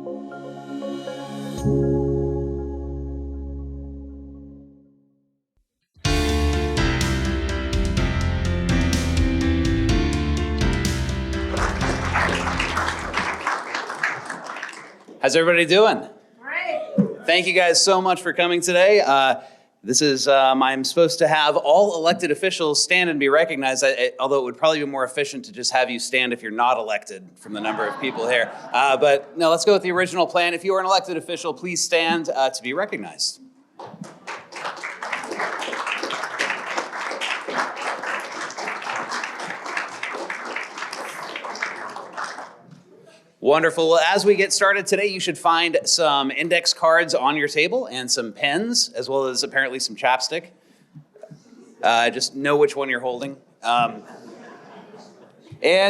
How's everybody doing? Great. Thank you guys so much for coming today. This is, I'm supposed to have all elected officials stand and be recognized, although it would probably be more efficient to just have you stand if you're not elected from the number of people here. But no, let's go with the original plan. If you are an elected official, please stand to be recognized. Wonderful. Well, as we get started today, you should find some index cards on your table and some pens, as well as apparently some chapstick. Just know which one you're holding. And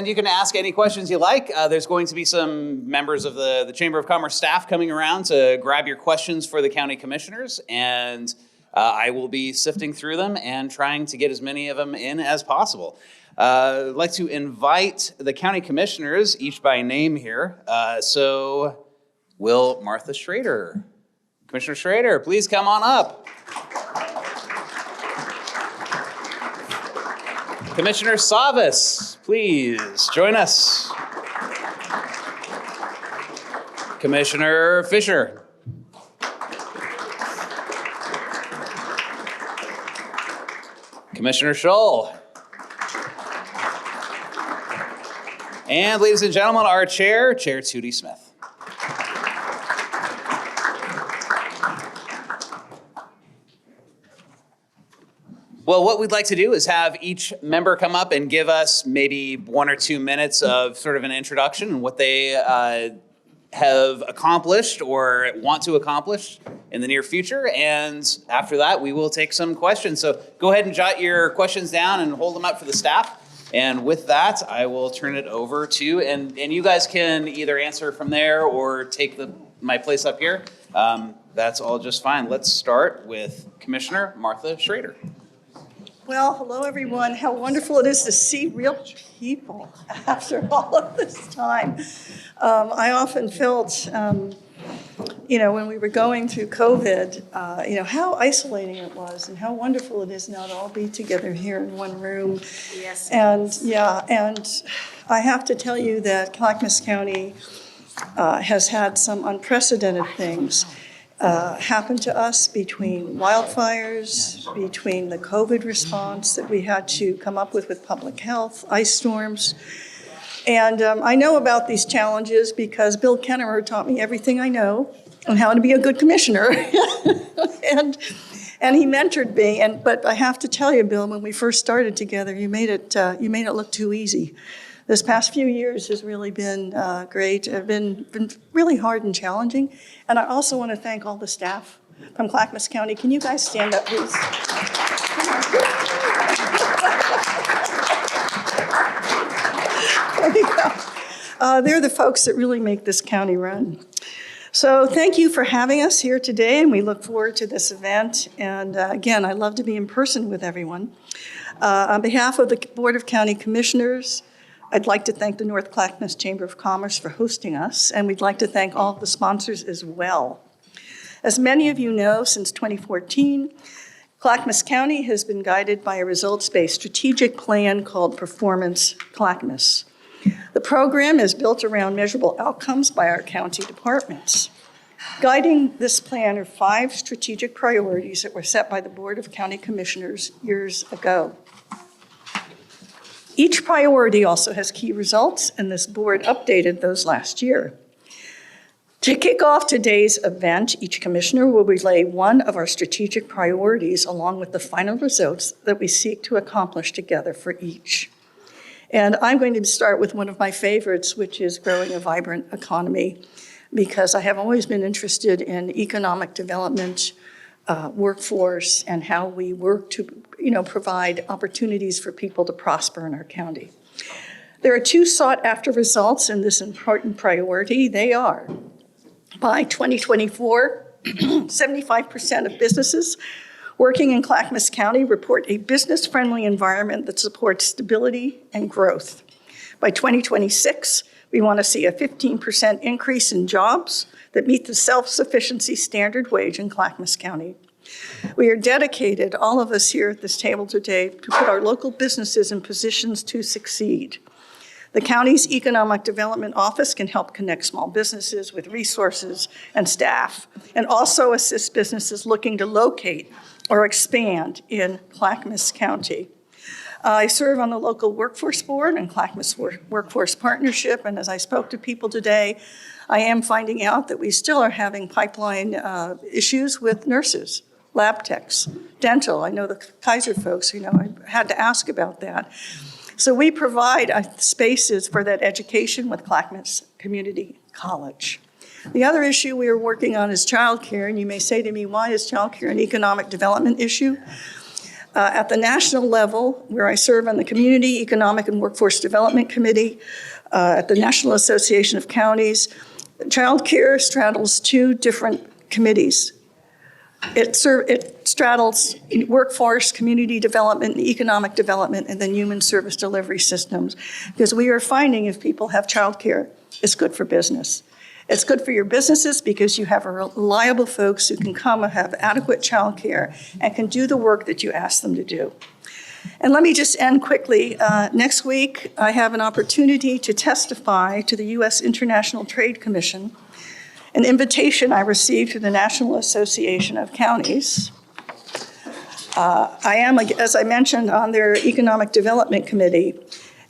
you can ask any questions you like. There's going to be some members of the Chamber of Commerce staff coming around to grab your questions for the county commissioners, and I will be sifting through them and trying to get as many of them in as possible. I'd like to invite the county commissioners, each by name here. So will Martha Schrader, Commissioner Schrader, please come on up. Commissioner Savas, please join us. Commissioner Fisher. Commissioner Scholl. And ladies and gentlemen, our chair, Chair Tootie Smith. Well, what we'd like to do is have each member come up and give us maybe 1 or 2 minutes of sort of an introduction and what they have accomplished or want to accomplish in the near future. And after that, we will take some questions. So go ahead and jot your questions down and hold them up for the staff. And with that, I will turn it over to, and you guys can either answer from there or take my place up here. That's all just fine. Let's start with Commissioner Martha Schrader. Well, hello, everyone. How wonderful it is to see real people after all of this time. I often felt, when we were going through COVID, how isolating it was and how wonderful it is now to all be together here in one room. Yes. And I have to tell you that Clackamas County has had some unprecedented things happen to us between wildfires, between the COVID response that we had to come up with public health, ice storms. And I know about these challenges because Bill Kennemer taught me everything I know on how to be a good commissioner. and he mentored me. But I have to tell you, Bill, when we first started together, you made it look too easy. This past few years has really been great. Have been really hard and challenging. And I also want to thank all the staff from Clackamas County. Can you guys stand up, please? There you go. They're the folks that really make this county run. So thank you for having us here today, and we look forward to this event. And again, I love to be in person with everyone. On behalf of the Board of County Commissioners, I'd like to thank the North Clackamas Chamber of Commerce for hosting us, and we'd like to thank all of the sponsors as well. As many of you know, since 2014, Clackamas County has been guided by a results-based strategic plan called Performance Clackamas. The program is built around measurable outcomes by our county departments. Guiding this plan are 5 strategic priorities that were set by the Board of County Commissioners years ago. Each priority also has key results, and this board updated those last year. To kick off today's event, each commissioner will relay one of our strategic priorities along with the final results that we seek to accomplish together for each. And I'm going to start with one of my favorites, which is growing a vibrant economy, because I have always been interested in economic development, workforce, and how we work to provide opportunities for people to prosper in our county. There are 2 sought-after results in this important priority. They are, by 2024, 75% of businesses working in Clackamas County report a business-friendly environment that supports stability and growth. By 2026, We want to see a 15% increase in jobs that meet the self-sufficiency standard wage in Clackamas County. We are dedicated, all of us here at this table today, to put our local businesses in positions to succeed. The county's Economic Development Office can help connect small businesses with resources and staff, and also assist businesses looking to locate or expand in Clackamas County. I serve on the local workforce board and Clackamas Workforce Partnership, and as I spoke to people today, I am finding out that we still are having pipeline issues with nurses, lab techs, dental. I know the Kaiser folks, I had to ask about that. So we provide spaces for that education with Clackamas Community College. The other issue we are working on is childcare, and you may say to me, why is childcare an economic development issue? At the national level, where I serve on the Community Economic and Workforce Development Committee, at the National Association of Counties, childcare straddles two different committees. It straddles workforce, community development, economic development, and then human service delivery systems. Because we are finding if people have childcare, it's good for business. It's good for your businesses because you have reliable folks who can come and have adequate childcare and can do the work that you ask them to do. And let me just end quickly. Next week, I have an opportunity to testify to the U.S. International Trade Commission, an invitation I received through the National Association of Counties. I am, as I mentioned, on their Economic Development Committee,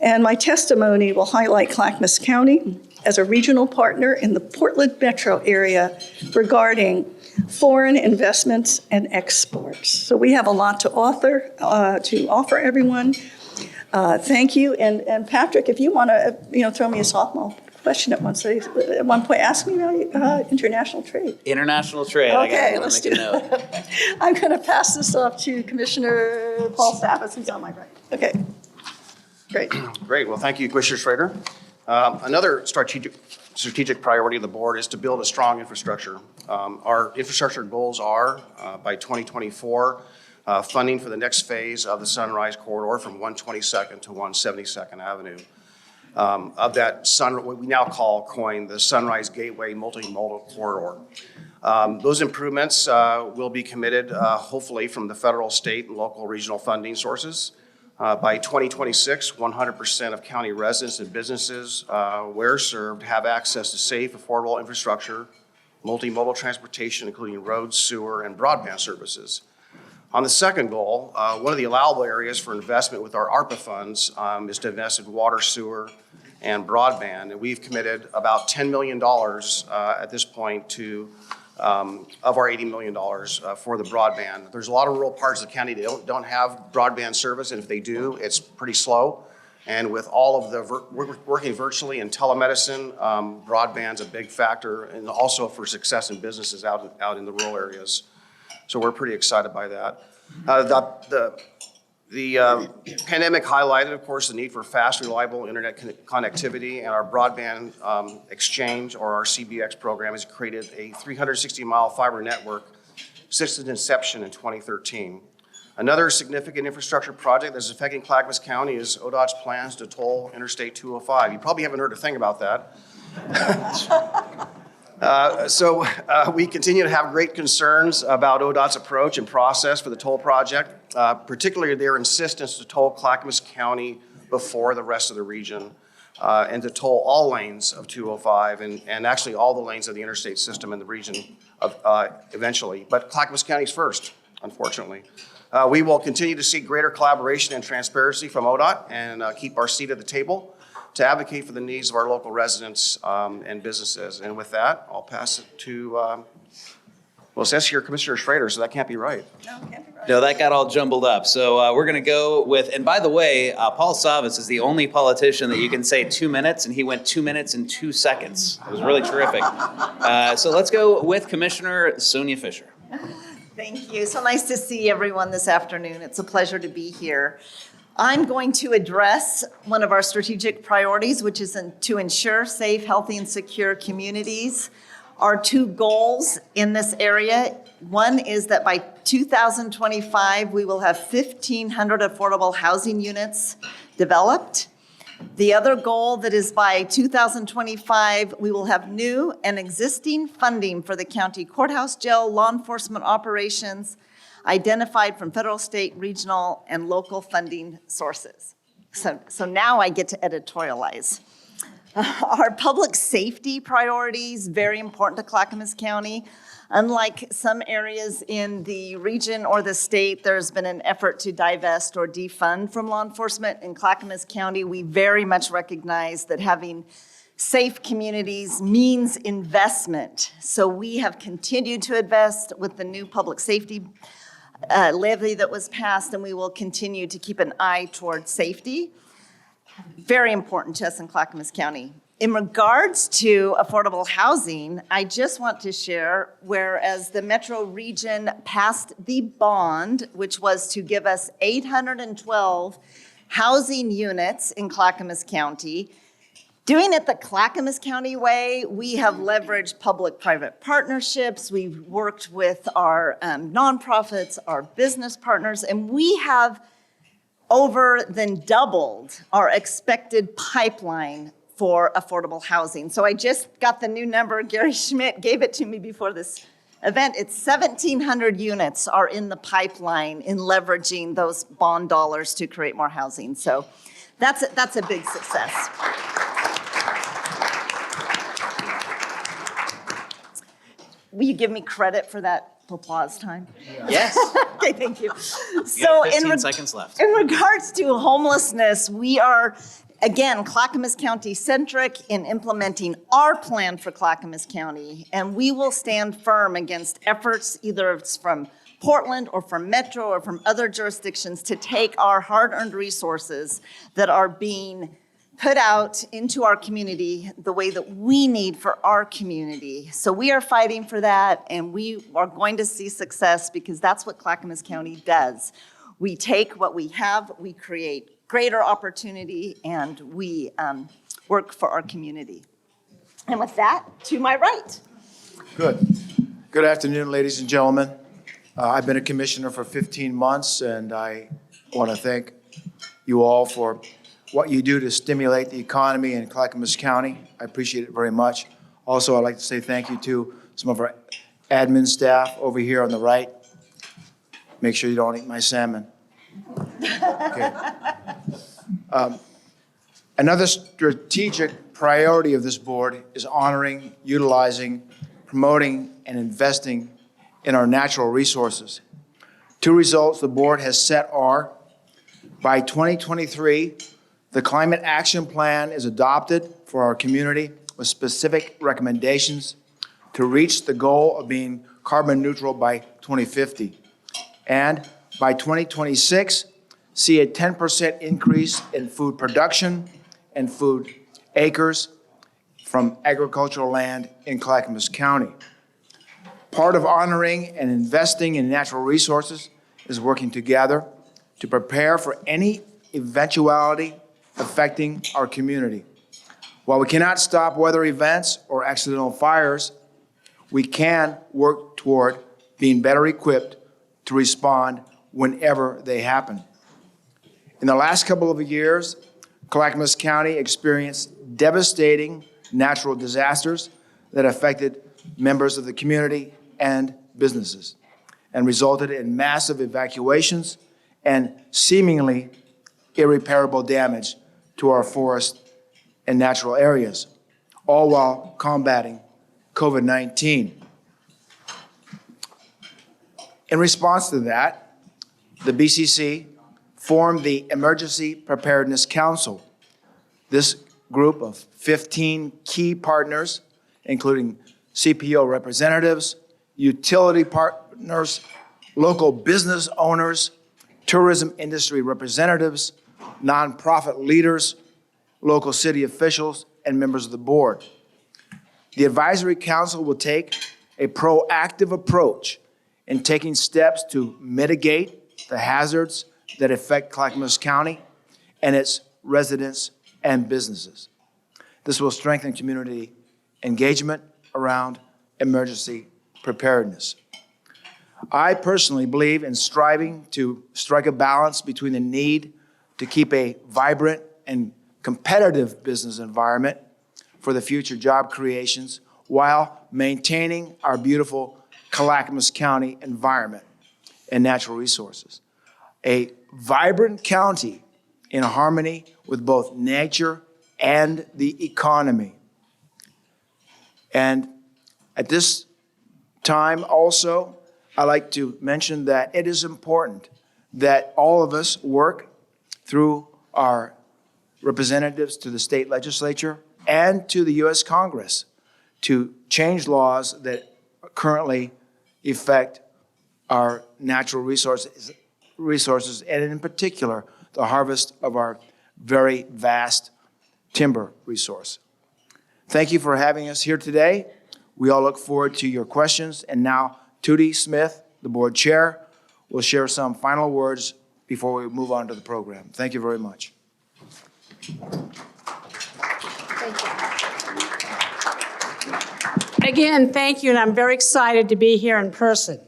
and my testimony will highlight Clackamas County as a regional partner in the Portland metro area regarding foreign investments and exports. So we have a lot to offer everyone. Thank you, and Patrick, if you want to, throw me a softball question at one point, ask me about international trade. International trade. Okay, let's do it. I'm going to pass this off to Commissioner Paul Stavis, who's on my right. Okay, great. Great. Well, thank you, Commissioner Schrader. Another strategic priority of the board is to build a strong infrastructure. Our infrastructure goals are, by 2024, funding for the next phase of the Sunrise Corridor from 122nd to 172nd Avenue. Of that, what we now coin the Sunrise Gateway Multimodal Corridor. Those improvements will be committed, hopefully, from the federal, state, and local regional funding sources. By 2026, 100% of county residents and businesses, where served, have access to safe, affordable infrastructure, multimodal transportation, including roads, sewer, and broadband services. On the second goal, one of the allowable areas for investment with our ARPA funds is to invest in water, sewer, and broadband. And we've committed about $10 million at this point to of our $80 million for the broadband. There's a lot of rural parts of the county that don't have broadband service, and if they do, it's pretty slow. And with all of the working virtually and telemedicine, broadband's a big factor, and also for success in businesses out in the rural areas. So we're pretty excited by that. The pandemic highlighted, of course, the need for fast, reliable internet connectivity, and our broadband exchange, or our CBX program, has created a 360-mile fiber network since its inception in 2013. Another significant infrastructure project that's affecting Clackamas County is ODOT's plans to toll Interstate 205. You probably haven't heard a thing about that. So we continue to have great concerns about ODOT's approach and process for the toll project, particularly their insistence to toll Clackamas County before the rest of the region, and to toll all lanes of 205 and actually all the lanes of the interstate system in the region eventually. But Clackamas County's first, unfortunately. We will continue to seek greater collaboration and transparency from ODOT and keep our seat at the table to advocate for the needs of our local residents and businesses. And with that, I'll pass it to, well, it says here Commissioner Schrader, so that can't be right. No, it can't be right. No, that got all jumbled up. So we're going to go with, and by the way, Paul Stavis is the only politician that you can say 2 minutes, and he went 2 minutes and 2 seconds. It was really terrific. So let's go with Commissioner Sonia Fisher. Thank you. So nice to see everyone this afternoon. It's a pleasure to be here. I'm going to address one of our strategic priorities, which is to ensure safe, healthy, and secure communities. Our two goals in this area, one is that by 2025, we will have 1,500 affordable housing units developed. The other goal that is by 2025, we will have new and existing funding for the county courthouse, jail, law enforcement operations identified from federal, state, regional, and local funding sources. So now I get to editorialize. Our public safety priorities, very important to Clackamas County. Unlike some areas in the region or the state, there's been an effort to divest or defund from law enforcement. In Clackamas County, we very much recognize that having safe communities means investment. So we have continued to invest with the new public safety levy that was passed, and we will continue to keep an eye toward safety. Very important to us in Clackamas County. In regards to affordable housing, I just want to share, whereas the metro region passed the bond, which was to give us 812 housing units in Clackamas County, doing it the Clackamas County way, we have leveraged public-private partnerships. We've worked with our nonprofits, our business partners, and we have over than doubled our expected pipeline for affordable housing. So I just got the new number. Gary Schmidt gave it to me before this event. It's 1,700 units are in the pipeline in leveraging those bond dollars to create more housing. So that's a big success. Will you give me credit for that applause time? Yes. Okay, thank you. You got 15 seconds left. In regards to homelessness, we are, again, Clackamas County centric in implementing our plan for Clackamas County, and we will stand firm against efforts, either it's from Portland or from Metro or from other jurisdictions, to take our hard-earned resources that are being put out into our community the way that we need for our community. So we are fighting for that, and we are going to see success because that's what Clackamas County does. We take what we have, we create greater opportunity, and we work for our community. And with that, to my right. Good afternoon, ladies and gentlemen. I've been a commissioner for 15 months, and I want to thank you all for what you do to stimulate the economy in Clackamas County. I appreciate it very much. Also, I'd like to say thank you to some of our admin staff over here on the right. Make sure you don't eat my salmon. Okay. Another strategic priority of this board is honoring, utilizing, promoting, and investing in our natural resources. Two results the board has set are, by 2023, the Climate Action Plan is adopted for our community with specific recommendations to reach the goal of being carbon neutral by 2050. And by 2026, see a 10% increase in food production and food acres from agricultural land in Clackamas County. Part of honoring and investing in natural resources is working together to prepare for any eventuality affecting our community. While we cannot stop weather events or accidental fires, we can work toward being better equipped to respond whenever they happen. In the last couple of years, Clackamas County experienced devastating natural disasters that affected members of the community and businesses and resulted in massive evacuations and seemingly irreparable damage to our forests and natural areas, all while combating COVID-19. In response to that, the BCC formed the Emergency Preparedness Council. This group of 15 key partners, including CPO representatives, utility partners, local business owners, tourism industry representatives, nonprofit leaders, local city officials, and members of the board. The Advisory Council will take a proactive approach in taking steps to mitigate the hazards that affect Clackamas County and its residents and businesses. This will strengthen community engagement around emergency preparedness. I personally believe in striving to strike a balance between the need to keep a vibrant and competitive business environment for the future job creations while maintaining our beautiful Clackamas County environment and natural resources. A vibrant county in harmony with both nature and the economy. And at this time also, I'd like to mention that it is important that all of us work through our representatives to the state legislature and to the U.S. Congress to change laws that currently affect our natural resources, and in particular, the harvest of our very vast timber resource. Thank you for having us here today. We all look forward to your questions. And now, Tootie Smith, the board chair, will share some final words before we move on to the program. Thank you very much. Again, thank you, and I'm very excited to be here in person.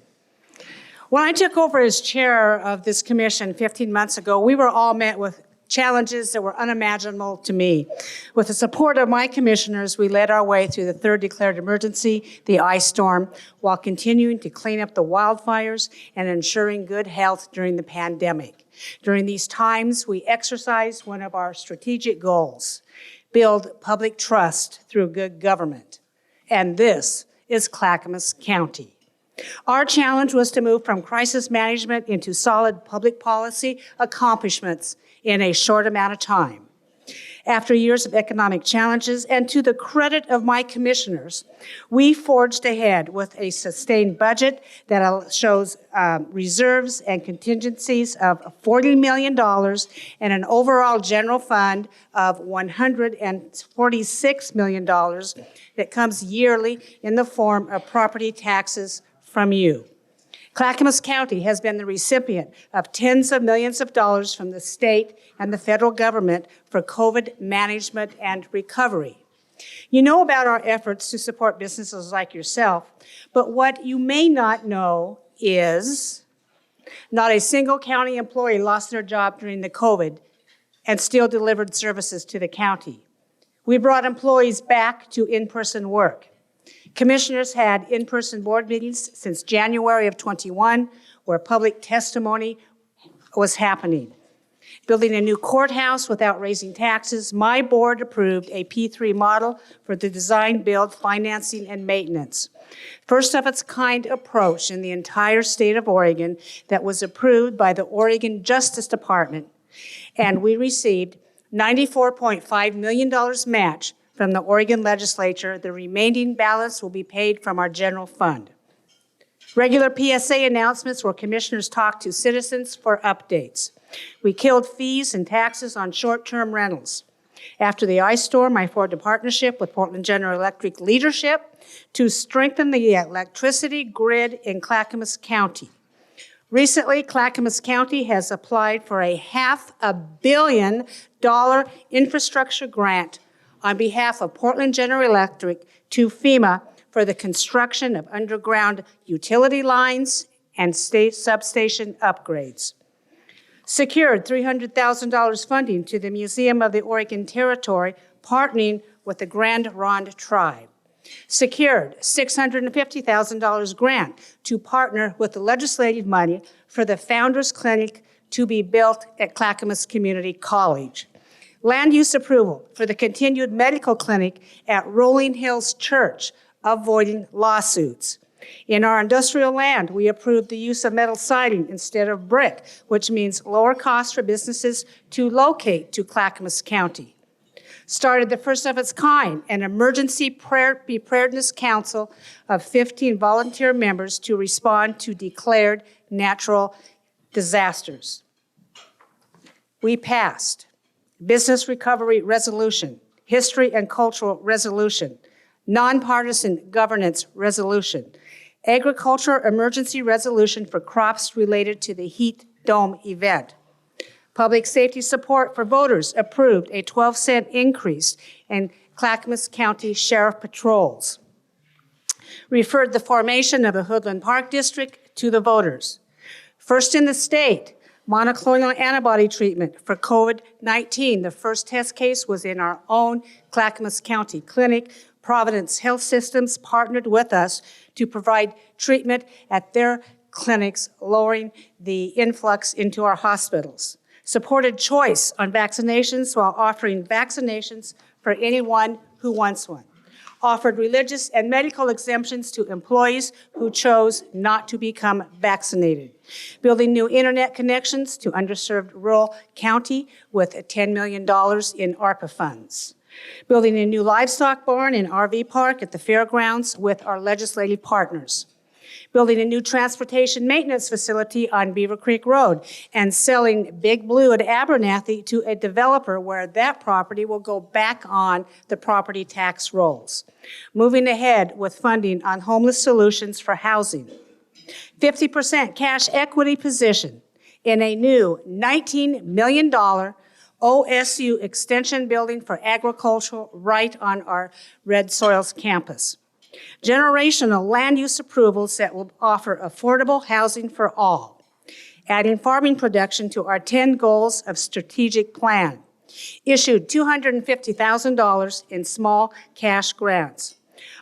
When I took over as chair of this commission 15 months ago, we were all met with challenges that were unimaginable to me. With the support of my commissioners, we led our way through the third declared emergency, the ice storm, while continuing to clean up the wildfires and ensuring good health during the pandemic. During these times, we exercised one of our strategic goals: build public trust through good government. And this is Clackamas County. Our challenge was to move from crisis management into solid public policy accomplishments in a short amount of time. After years of economic challenges, and to the credit of my commissioners, we forged ahead with a sustained budget that shows reserves and contingencies of $40 million and an overall general fund of $146 million that comes yearly in the form of property taxes from you. Clackamas County has been the recipient of tens of millions of dollars from the state and the federal government for COVID management and recovery. You know about our efforts to support businesses like yourself, but what you may not know is not a single county employee lost their job during the COVID and still delivered services to the county. We brought employees back to in-person work. Commissioners had in-person board meetings since January of 21, where public testimony was happening. Building a new courthouse without raising taxes, my board approved a P3 model for the design, build, financing, and maintenance. First of its kind approach in the entire state of Oregon that was approved by the Oregon Justice Department. And we received $94.5 million match from the Oregon legislature. The remaining balance will be paid from our general fund. Regular PSA announcements where commissioners talk to citizens for updates. We killed fees and taxes on short-term rentals. After the ice storm, I formed a partnership with Portland General Electric leadership to strengthen the electricity grid in Clackamas County. Recently, Clackamas County has applied for a $500 million infrastructure grant on behalf of Portland General Electric to FEMA for the construction of underground utility lines and state substation upgrades. Secured $300,000 funding to the Museum of the Oregon Territory, partnering with the Grand Ronde Tribe. Secured $650,000 grant to partner with the legislative money for the Founders Clinic to be built at Clackamas Community College. Land use approval for the continued medical clinic at Rolling Hills Church, avoiding lawsuits. In our industrial land, we approved the use of metal siding instead of brick, which means lower costs for businesses to locate to Clackamas County. Started the first of its kind, an emergency preparedness council of 15 volunteer members to respond to declared natural disasters. We passed Business Recovery Resolution, History and Cultural Resolution, Nonpartisan Governance Resolution, Agriculture Emergency Resolution for crops related to the heat dome event. Public safety support for voters approved a 12-cent increase in Clackamas County Sheriff patrols. Referred the formation of the Hoodland Park District to the voters. First in the state, Monoclonal antibody treatment for COVID-19. The first test case was in our own Clackamas County Clinic. Providence Health Systems partnered with us to provide treatment at their clinics, lowering the influx into our hospitals. Supported choice on vaccinations while offering vaccinations for anyone who wants one. Offered religious and medical exemptions to employees who chose not to become vaccinated. Building new internet connections to underserved rural county with $10 million in ARPA funds. Building a new livestock barn and RV park at the fairgrounds with our legislative partners. Building a new transportation maintenance facility on Beaver Creek Road, and selling Big Blue at Abernathy to a developer where that property will go back on the property tax rolls. Moving ahead with funding on homeless solutions for housing. 50% cash equity position in a new $19 million OSU extension building for agriculture right on our Red Soils campus. Generational land use approvals that will offer affordable housing for all. Adding farming production to our 10 goals of strategic plan. Issued $250,000 in small cash grants.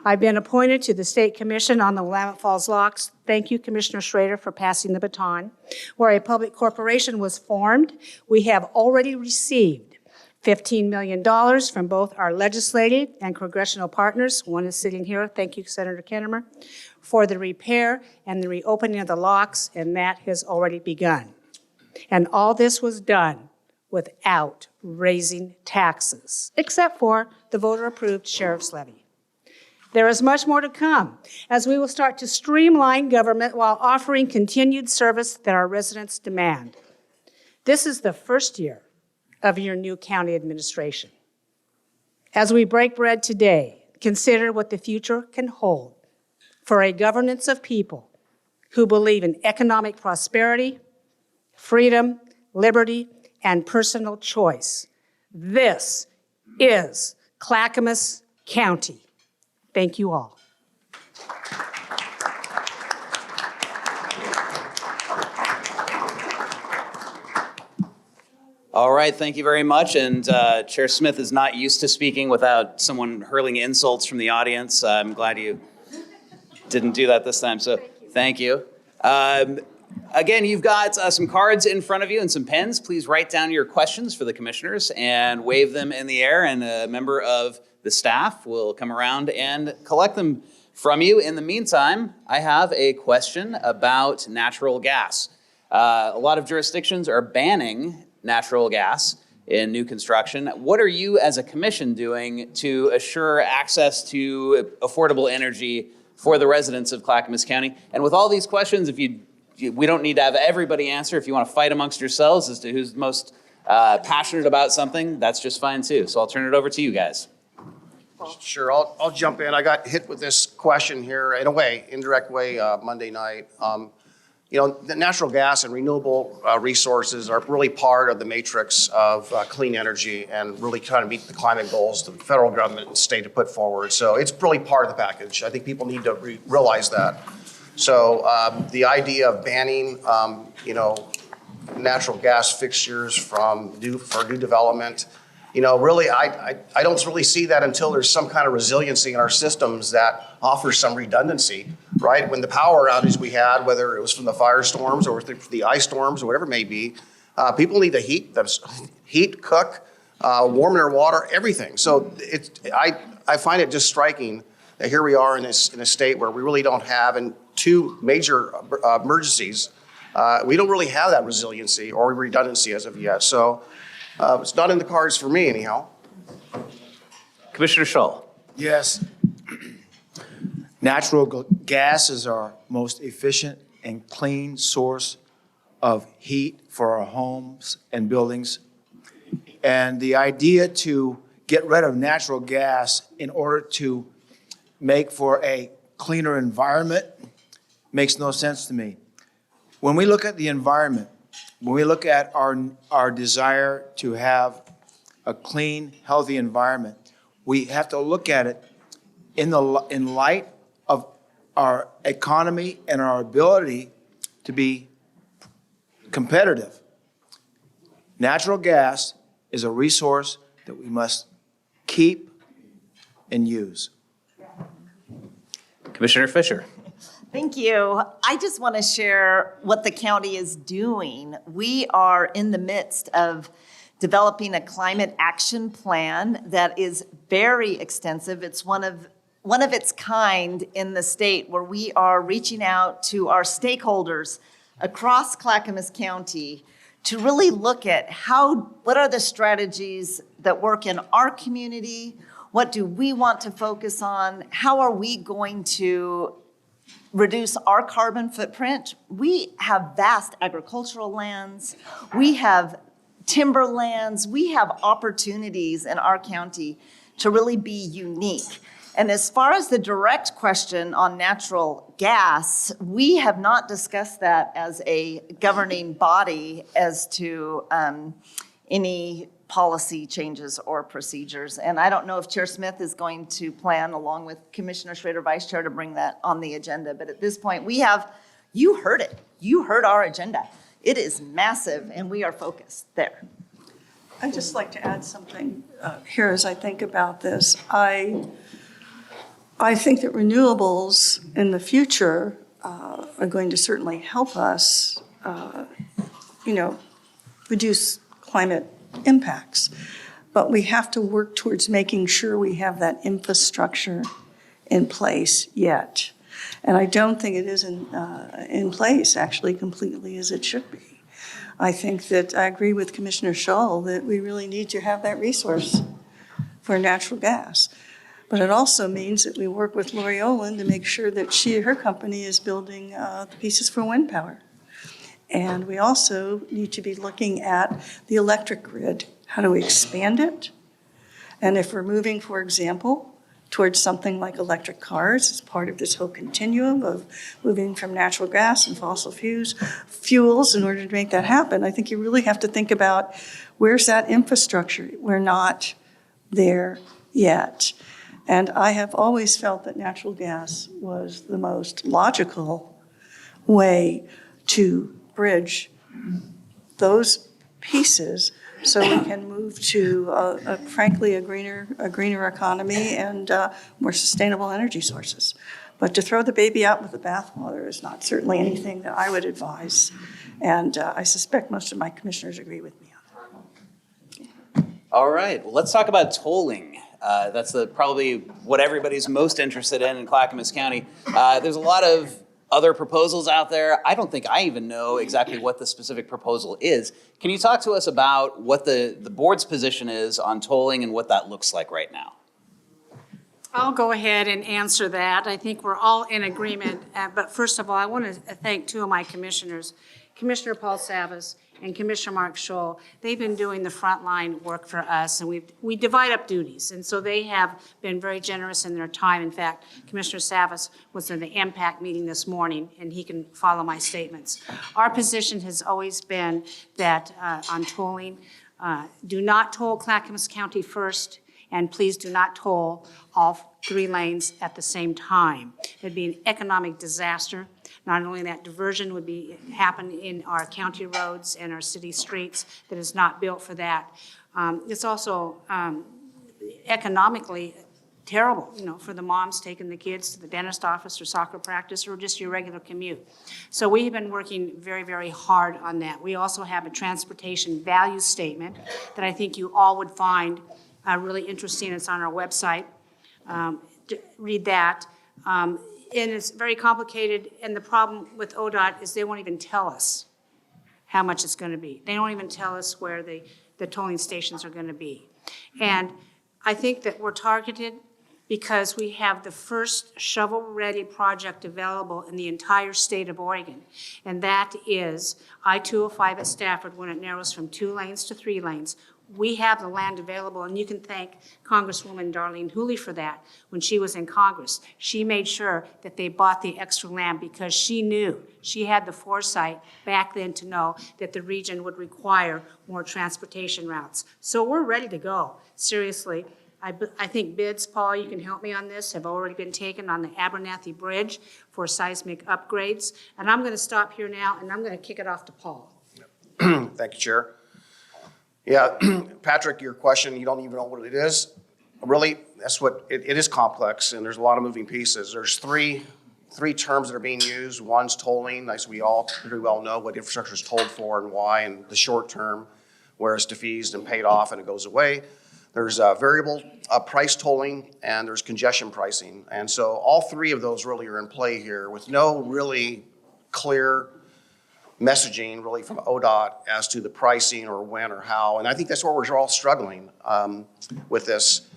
I've been appointed to the State Commission on the Willamette Falls Locks. Thank you, Commissioner Schrader, for passing the baton. Where a public corporation was formed, we have already received $15 million from both our legislative and congressional partners. One is sitting here, thank you, Senator Kennemer, for the repair and the reopening of the locks, and that has already begun. And all this was done without raising taxes, except for the voter-approved sheriff's levy. There is much more to come, as we will start to streamline government while offering continued service that our residents demand. This is the first year of your new county administration. As we break bread today, consider what the future can hold for a governance of people who believe in economic prosperity, freedom, liberty, and personal choice. This is Clackamas County. Thank you all. All right, thank you very much. And Chair Smith is not used to speaking without someone hurling insults from the audience. I'm glad you didn't do that this time, so thank you. Again, you've got some cards in front of you and some pens. Please write down your questions for the commissioners and wave them in the air, and a member of the staff will come around and collect them from you. In the meantime, I have a question about natural gas. A lot of jurisdictions are banning natural gas in new construction. What are you as a commission doing to assure access to affordable energy for the residents of Clackamas County? And with all these questions, we don't need to have everybody answer. If you want to fight amongst yourselves as to who's most passionate about something, that's just fine too. So I'll turn it over to you guys. Sure, I'll jump in. I got hit with this question here, in a way, indirect way, Monday night. The natural gas and renewable resources are really part of the matrix of clean energy and really trying to meet the climate goals the federal government and state have put forward. So it's really part of the package. I think people need to realize that. So the idea of banning, natural gas fixtures for new development, really, I don't really see that until there's some kind of resiliency in our systems that offers some redundancy, right? When the power outage we had, whether it was from the firestorms or the ice storms or whatever it may be, people need to heat, cook, warm their water, everything. So I find it just striking that here we are in a state where we really don't have, in two major emergencies, we don't really have that resiliency or redundancy as of yet. So it's not in the cards for me anyhow. Commissioner Shull. Yes. Natural gas is our most efficient and clean source of heat for our homes and buildings. And the idea to get rid of natural gas in order to make for a cleaner environment makes no sense to me. When we look at the environment, when we look at our desire to have a clean, healthy environment, we have to look at it in light of our economy and our ability to be competitive Natural gas is a resource that we must keep and use. Commissioner Fisher. Thank you. I just want to share what the county is doing. We are in the midst of developing a climate action plan that is very extensive. It's one of its kind in the state, where we are reaching out to our stakeholders across Clackamas County to really look at what are the strategies that work in our community? What do we want to focus on? How are we going to reduce our carbon footprint? We have vast agricultural lands. We have timberlands. We have opportunities in our county to really be unique. And as far as the direct question on natural gas, we have not discussed that as a governing body as to any policy changes or procedures. And I don't know if Chair Smith is going to plan, along with Commissioner Schrader, Vice Chair, to bring that on the agenda. But at this point, you heard it. You heard our agenda. It is massive, and we are focused there. I'd just like to add something here as I think about this. I think that renewables in the future are going to certainly help us, reduce climate impacts. But we have to work towards making sure we have that infrastructure in place yet. And I don't think it is in place actually completely as it should be. I think that I agree with Commissioner Shull that we really need to have that resource for natural gas. But it also means that we work with Lori Olin to make sure that her company is building the pieces for wind power. And we also need to be looking at the electric grid. How do we expand it? And if we're moving, for example, towards something like electric cars as part of this whole continuum of moving from natural gas and fossil fuels in order to make that happen, I think you really have to think about where's that infrastructure? We're not there yet. And I have always felt that natural gas was the most logical way to bridge those pieces so we can move to, frankly, a greener economy and more sustainable energy sources. But to throw the baby out with the bathwater is not certainly anything that I would advise. And I suspect most of my commissioners agree with me on that. All right, well, let's talk about tolling. That's probably what everybody's most interested in Clackamas County. There's a lot of other proposals out there. I don't think I even know exactly what the specific proposal is. Can you talk to us about what the board's position is on tolling and what that looks like right now? I'll go ahead and answer that. I think we're all in agreement. But first of all, I want to thank two of my commissioners, Commissioner Paul Savas and Commissioner Mark Scholl. They've been doing the frontline work for us, and we divide up duties. And so they have been very generous in their time. In fact, Commissioner Savas was in the impact meeting this morning, and he can follow my statements. Our position has always been that on tolling, do not toll Clackamas County first, and please do not toll all 3 lanes at the same time. It'd be an economic disaster. Not only that, diversion would happen in our county roads and our city streets that is not built for that. It's also economically terrible, for the moms taking the kids to the dentist office or soccer practice or just your regular commute. So we have been working very, very hard on that. We also have a transportation value statement that I think you all would find really interesting. It's on our website. Read that. And it's very complicated, and the problem with ODOT is they won't even tell us how much it's going to be. They don't even tell us where the tolling stations are going to be. And I think that we're targeted because we have the first shovel-ready project available in the entire state of Oregon, and that is I-205 at Stafford when it narrows from 2 lanes to 3 lanes. We have the land available, and you can thank Congresswoman Darlene Hooley for that when she was in Congress. She made sure that they bought the extra land because she knew, she had the foresight back then to know that the region would require more transportation routes. So we're ready to go, seriously. I think bids, Paul, you can help me on this, have already been taken on the Abernathy Bridge for seismic upgrades. And I'm going to stop here now, and I'm going to kick it off to Paul. Thank you, Chair. Yeah, Patrick, your question, you don't even know what it is. Really, that's what, it is complex, and there's a lot of moving pieces. There's three terms that are being used. One's tolling, as we all pretty well know what infrastructure is tolled for and why, and the short term, where it's defeased and paid off and it goes away. There's variable price tolling, and there's congestion pricing. And so all three of those really are in play here with no really clear messaging really from ODOT as to the pricing or when or how. And I think that's where we're all struggling with this.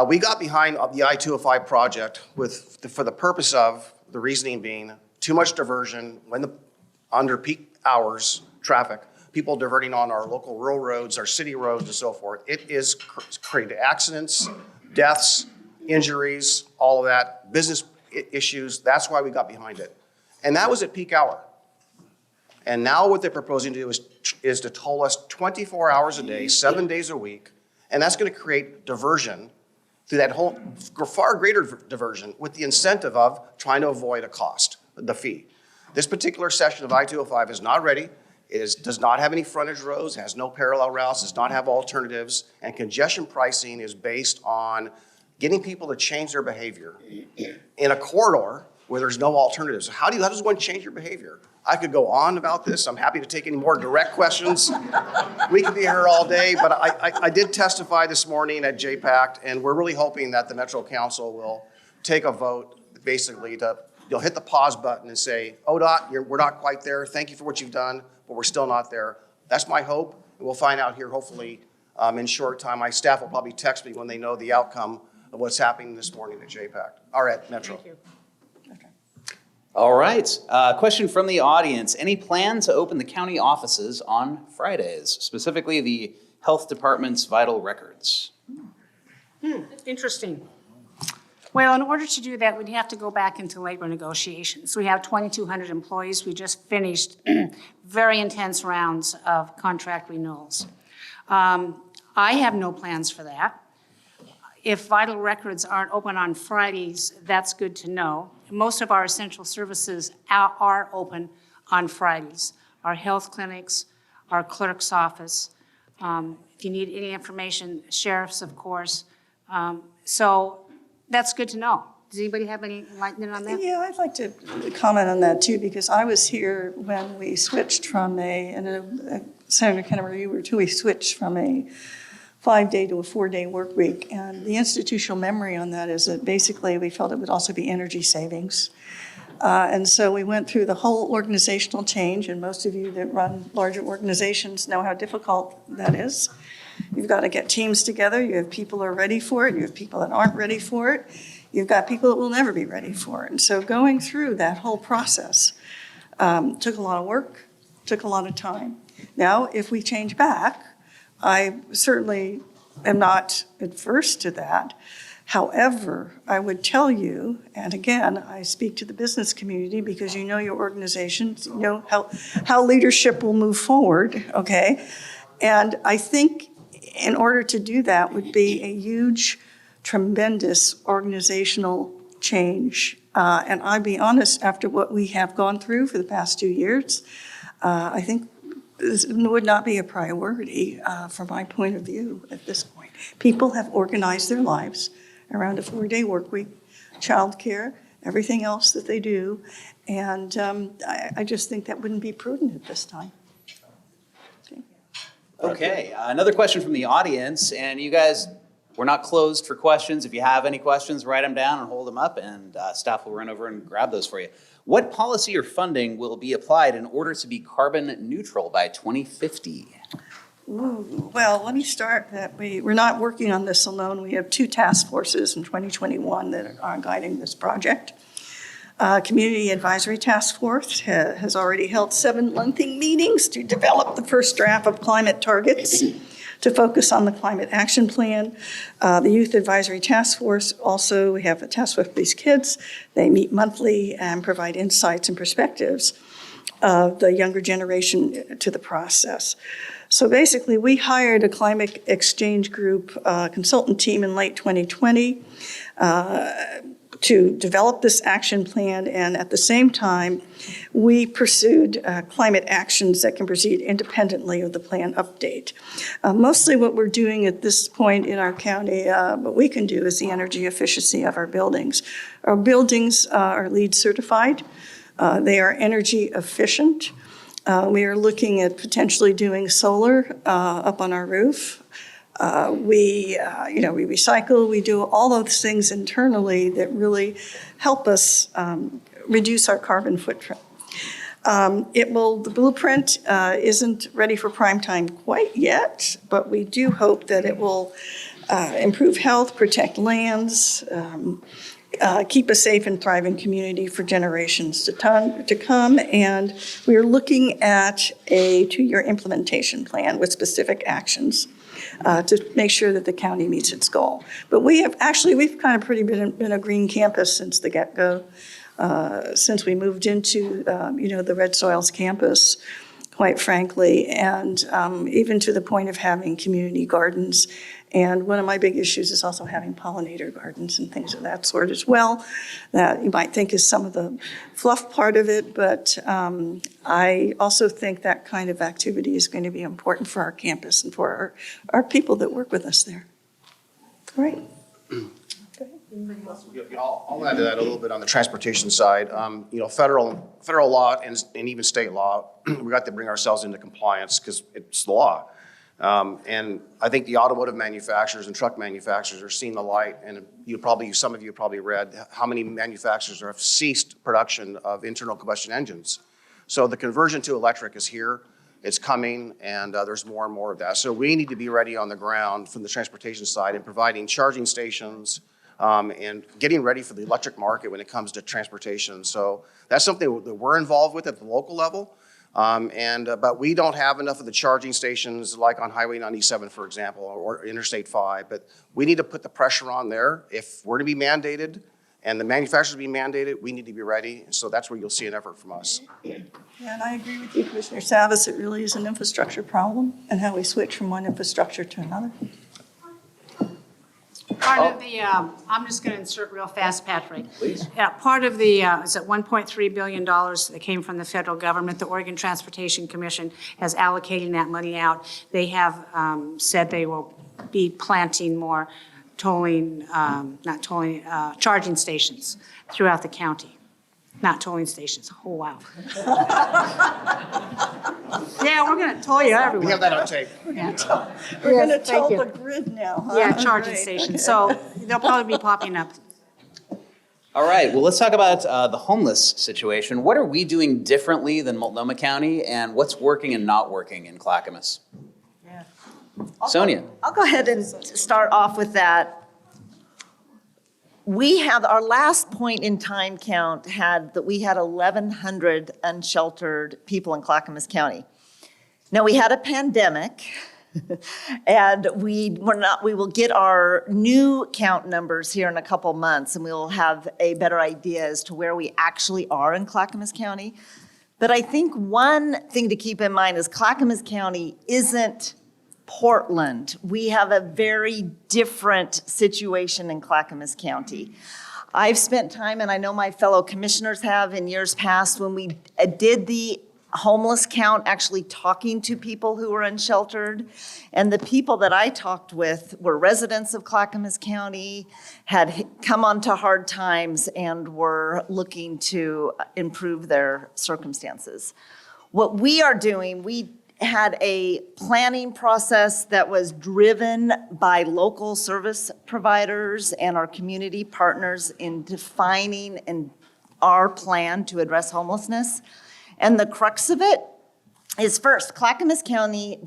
We got behind the I-205 project for the purpose of, the reasoning being, too much diversion under peak hours traffic, people diverting on our local rural roads, our city roads and so forth. It is created accidents, deaths, injuries, all of that, business issues. That's why we got behind it. And that was at peak hour. And now what they're proposing to do is to toll us 24 hours a day, 7 days a week, and that's going to create diversion through that whole, far greater diversion with the incentive of trying to avoid a cost, the fee. This particular section of I-205 is not ready. It does not have any frontage roads, has no parallel routes, does not have alternatives, and congestion pricing is based on getting people to change their behavior in a corridor where there's no alternatives. How does one change your behavior? I could go on about this. I'm happy to take any more direct questions. We could be here all day, but I did testify this morning at JPAC, and we're really hoping that the Metro Council will take a vote, basically you'll hit the pause button and say, ODOT, we're not quite there. Thank you for what you've done, but we're still not there. That's my hope. And we'll find out here hopefully in short time. My staff will probably text me when they know the outcome of what's happening this morning at JPAC or at Metro. Thank you. All right, question from the audience. Any plan to open the county offices on Fridays, specifically the health department's vital records? Interesting. Well, in order to do that, we'd have to go back into labor negotiations. We have 2,200 employees. We just finished very intense rounds of contract renewals. I have no plans for that. If vital records aren't open on Fridays, that's good to know. Most of our essential services are open on Fridays. Our health clinics, our clerk's office. If you need any information, sheriff's, of course. So that's good to know. Does anybody have any enlightenment on that? Yeah, I'd like to comment on that too, because I was here when we switched from Senator Kennemer, you were too, we switched from a 5-day to a 4-day work week. And the institutional memory on that is that basically we felt it would also be energy savings. And so we went through the whole organizational change, and most of you that run larger organizations know how difficult that is. You've got to get teams together. You have people who are ready for it. You have people that aren't ready for it. You've got people that will never be ready for it. And so going through that whole process took a lot of work, took a lot of time. Now, if we change back, I certainly am not adverse to that. However, I would tell you, and again, I speak to the business community because you know your organizations, you know how leadership will move forward, okay? And I think in order to do that would be a huge, tremendous organizational change. And I'll be honest, after what we have gone through for the past 2 years, I think this would not be a priority from my point of view at this point. People have organized their lives around a 4-day work week, childcare, everything else that they do. And I just think that wouldn't be prudent at this time. Okay, another question from the audience, and you guys, we're not closed for questions. If you have any questions, write them down and hold them up, and staff will run over and grab those for you. What policy or funding will be applied in order to be carbon neutral by 2050? Ooh, well, let me start that we're not working on this alone. We have 2 task forces in 2021 that are guiding this project. Community Advisory Task Force has already held 7 monthly meetings to develop the first draft of climate targets to focus on the climate action plan. The Youth Advisory Task Force also, we have a task with these kids. They meet monthly and provide insights and perspectives of the younger generation to the process. So basically, we hired a climate exchange group consultant team in late 2020. to develop this action plan, and at the same time, we pursued climate actions that can proceed independently of the plan update. Mostly what we're doing at this point in our county, what we can do is the energy efficiency of our buildings. Our buildings are LEED certified. They are energy efficient. We are looking at potentially doing solar up on our roof. We recycle, we do all those things internally that really help us reduce our carbon footprint. The blueprint isn't ready for prime time quite yet, but we do hope that it will improve health, protect lands, keep a safe and thriving community for generations to come. And we are looking at a 2-year implementation plan with specific actions to make sure that the county meets its goal. But we've kind of been a green campus since the get-go, since we moved into, the Red Soils campus, quite frankly, and even to the point of having community gardens. And one of my big issues is also having pollinator gardens and things of that sort as well, that you might think is some of the fluff part of it, but I also think that kind of activity is going to be important for our campus and for our people that work with us there. Great. I'll add to that a little bit on the transportation side. Federal law and even state law, we got to bring ourselves into compliance because it's the law. And I think the automotive manufacturers and truck manufacturers are seeing the light, and some of you probably read how many manufacturers have ceased production of internal combustion engines. So the conversion to electric is here, it's coming, and there's more and more of that. So we need to be ready on the ground from the transportation side and providing charging stations and getting ready for the electric market when it comes to transportation. So that's something that we're involved with at the local level. But we don't have enough of the charging stations like on Highway 97, for example, or Interstate 5. But we need to put the pressure on there. If we're to be mandated and the manufacturers be mandated, we need to be ready. So that's where you'll see an effort from us. Yeah, and I agree with you, Commissioner Savas. It really is an infrastructure problem and how we switch from one infrastructure to another. Part of the, I'm just going to insert real fast, Patrick. Please. Yeah, part of the, is it $1.3 billion that came from the federal government? The Oregon Transportation Commission has allocating that money out. They have said they will be planting more charging stations throughout the county. Not tolling stations. Oh, wow. Yeah, we're going to toll you everywhere. We have that on tape. We're going to tell the grid now, huh? Yeah, charging Right. stations. So they'll probably be popping up. All right, well, let's talk about the homeless situation. What are we doing differently than Multnomah County, and what's working and not working in Clackamas? Sonia. I'll go ahead and start off with that. We have, our last point in time count we had 1,100 unsheltered people in Clackamas County. Now, we had a pandemic, and we will get our new count numbers here in a couple months, and we'll have a better idea as to where we actually are in Clackamas County. But I think one thing to keep in mind is Clackamas County isn't Portland. We have a very different situation in Clackamas County. I've spent time, and I know my fellow commissioners have in years past, when we did the homeless count, actually talking to people who were unsheltered. And the people that I talked with were residents of Clackamas County, had come onto hard times, and were looking to improve their circumstances. What we are doing, we had a planning process that was driven by local service providers and our community partners in defining our plan to address homelessness. And the crux of it is, first, Clackamas County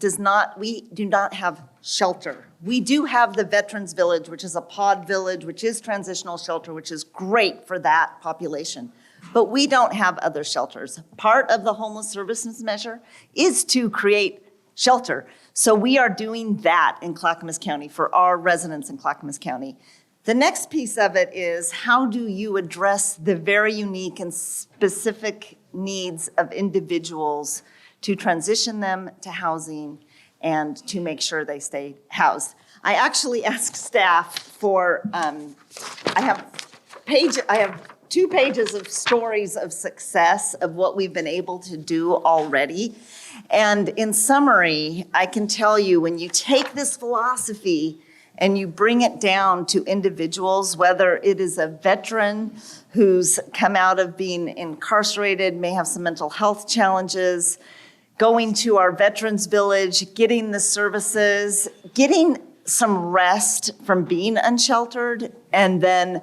we do not have shelter. We do have the Veterans Village, which is a pod village, which is transitional shelter, which is great for that population. But we don't have other shelters. Part of the homeless services measure is to create shelter. So we are doing that in Clackamas County for our residents in Clackamas County. The next piece of it is, how do you address the very unique and specific needs of individuals to transition them to housing and to make sure they stay housed? I actually asked staff I have I have 2 pages of stories of success of what we've been able to do already. And in summary, I can tell you, when you take this philosophy and you bring it down to individuals, whether it is a veteran who's come out of being incarcerated, may have some mental health challenges, going to our veterans village, getting the services, getting some rest from being unsheltered, and then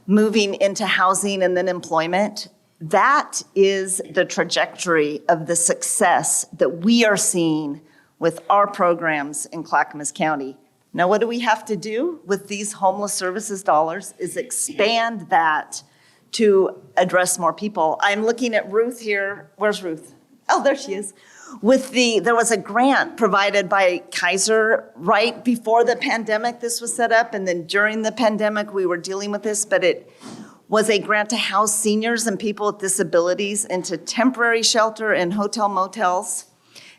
moving into housing and then employment. That is the trajectory of the success that we are seeing with our programs in Clackamas County. Now, what do we have to do with these homeless services dollars is expand that to address more people. I'm looking at Ruth here. Where's Ruth? Oh, there she is. There was a grant provided by Kaiser right before the pandemic. This was set up, and then during the pandemic, we were dealing with this, but it was a grant to house seniors and people with disabilities into temporary shelter and hotel motels,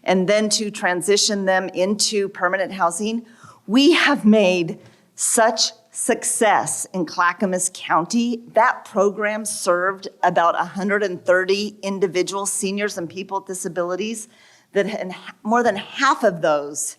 and then to transition them into permanent housing. We have made such success in Clackamas County. That program served about 130 individual seniors and people with disabilities, and more than half of those,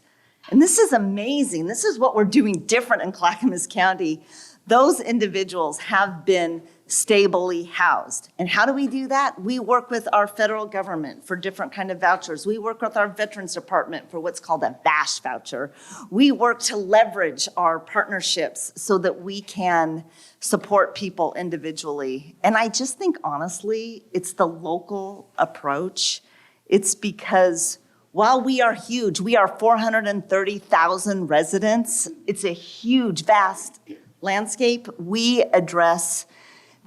and this is amazing, this is what we're doing different in Clackamas County, those individuals have been stably housed. And how do we do that? We work with our federal government for different kind of vouchers. We work with our Veterans Department for what's called a VASH voucher. We work to leverage our partnerships so that we can support people individually. And I just think, honestly, it's the local approach. It's because while we are huge, we are 430,000 residents. It's a huge, vast landscape. We address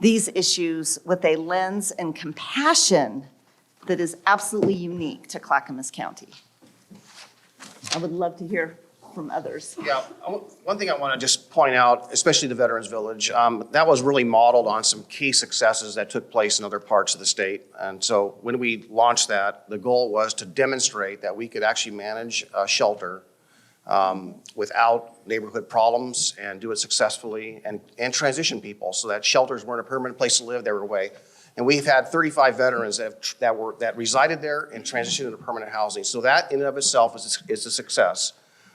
these issues with a lens and compassion that is absolutely unique to Clackamas County. I would love to hear from others. Yeah, one thing I want to just point out, especially the Veterans Village, that was really modeled on some key successes that took place in other parts of the state. And so when we launched that, the goal was to demonstrate that we could actually manage a shelter without neighborhood problems and do it successfully and transition people so that shelters weren't a permanent place to live, they were away. And we've had 35 veterans that resided there and transitioned into permanent housing. So that in and of itself is a success.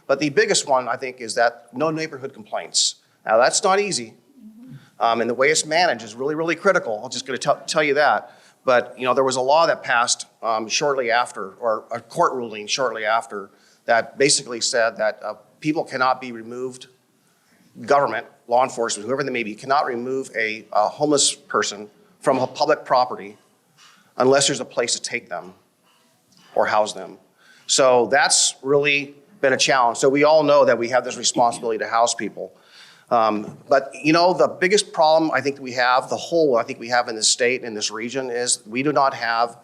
But the biggest one, I think, is that no neighborhood complaints. Now, that's not easy. And the way it's managed is really, really critical. I'm just going to tell you that. But, there was a law that passed shortly after, or a court ruling shortly after, that basically said that people cannot be removed, government, law enforcement, whoever they may be, cannot remove a homeless person from a public property unless there's a place to take them or house them. So that's really been a challenge. So we all know that we have this responsibility to house people. But the biggest problem I think that we have, the hole I think we have in this state, in this region, is we do not have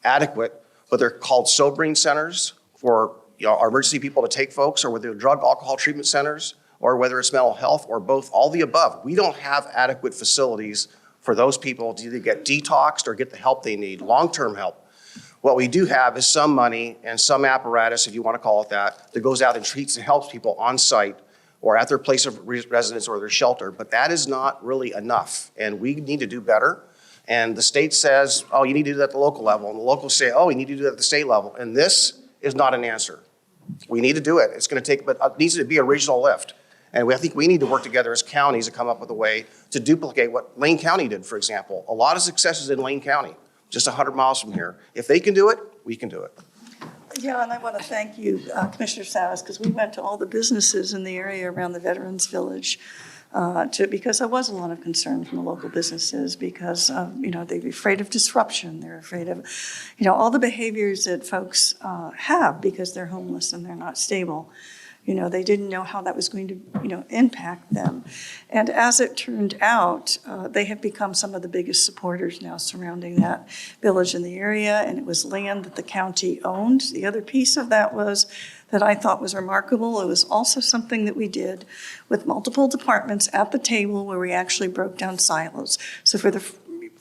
adequate, what they're called sobering centers for our emergency people to take folks, or whether they're drug alcohol treatment centers, or whether it's mental health, or both, all the above. We don't have adequate facilities for those people to either get detoxed or get the help they need, long-term help. What we do have is some money and some apparatus, if you want to call it that goes out and treats and helps people on site or at their place of residence or their shelter, but that is not really enough, and we need to do better. And the state says, oh, you need to do that at the local level, and the locals say, oh, you need to do that at the state level, and this is not an answer. We need to do it. It's going to take, but it needs to be a regional lift. And I think we need to work together as counties to come up with a way to duplicate what Lane County did, for example. A lot of successes in Lane County, just 100 miles from here. If they can do it, we can do it. Yeah, and I want to thank you, Commissioner Salas, because we went to all the businesses in the area around the Veterans Village because there was a lot of concern from the local businesses because, they're afraid of disruption. They're afraid of, all the behaviors that folks have because they're homeless and they're not stable. They didn't know how that was going to, impact them. And as it turned out, they have become some of the biggest supporters now surrounding that village in the area, and it was land that the county owned. The other piece of that was that I thought was remarkable. It was also something that we did with multiple departments at the table where we actually broke down silos. So for the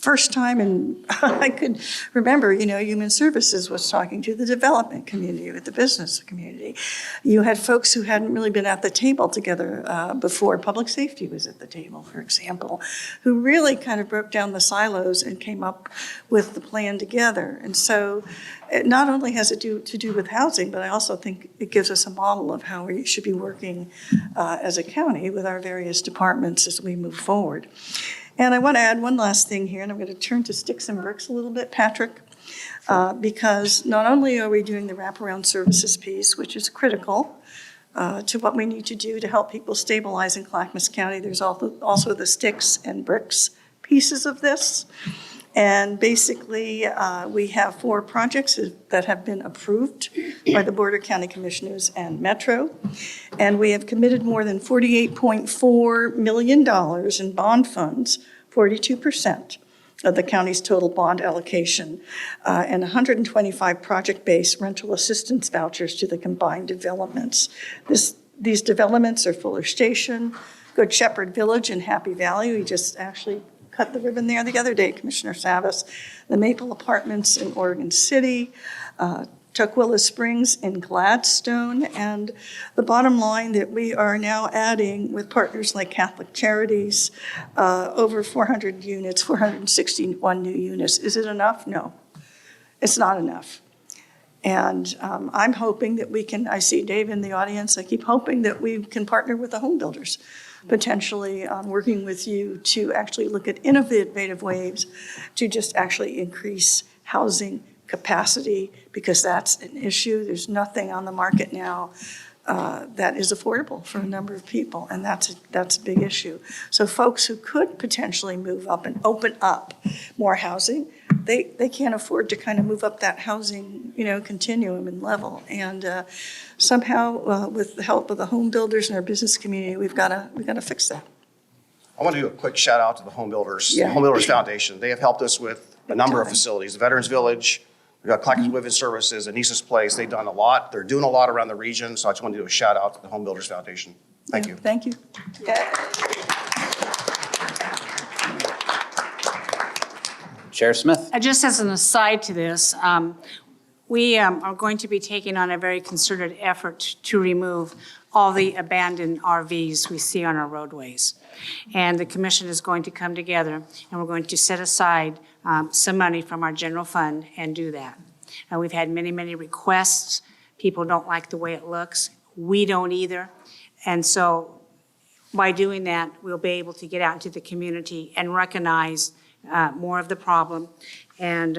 first time, and I could remember, Human Services was talking to the development community, with the business community. You had folks who hadn't really been at the table together before. Public safety was at the table, for example, who really kind of broke down the silos and came up with the plan together. And so it not only has it to do with housing, but I also think it gives us a model of how we should be working as a county with our various departments as we move forward. And I want to add one last thing here, and I'm going to turn to sticks and bricks a little bit, Patrick, because not only are we doing the wraparound services piece, which is critical to what we need to do to help people stabilize in Clackamas County, there's also the sticks and bricks pieces of this. And basically, we have 4 projects that have been approved by the Board of County Commissioners and Metro. And we have committed more than $48.4 million in bond funds, 42% of the county's total bond allocation, and 125 project-based rental assistance vouchers to the combined developments. These developments are Fuller Station, Good Shepherd Village, and Happy Valley. We just actually cut the ribbon there the other day, Commissioner Savas. The Maple Apartments in Oregon City, Tukwila Springs in Gladstone, and the bottom line that we are now adding with partners like Catholic Charities, over 400 units, 461 new units. Is it enough? No, it's not enough. And I'm hoping that we can, I see Dave in the audience, I keep hoping that we can partner with the home builders, potentially working with you to actually look at innovative ways to just actually increase housing capacity, because that's an issue. There's nothing on the market now that is affordable for a number of people, and that's a big issue. So folks who could potentially move up and open up more housing, they can't afford to kind of move up that housing, continuum and level. And somehow, with the help of the home builders and our business community, we've got to fix that. I want to do a quick shout out to the Home Builders, Yeah. Home Builders Foundation. They have helped us with a number of facilities, the Veterans Village, we've got Clackamas Women's Services, Anissa's Place. They've done a lot. They're doing a lot around the region, so I just want to do a shout out to the Home Builders Foundation. Thank you. Thank you. Chair Smith. Just as an aside to this, we are going to be taking on a very concerted effort to remove all the abandoned RVs we see on our roadways. And the commission is going to come together, and we're going to set aside some money from our general fund and do that. We've had many, many requests. People don't like the way it looks. We don't either. And so by doing that, we'll be able to get out into the community and recognize more of the problem and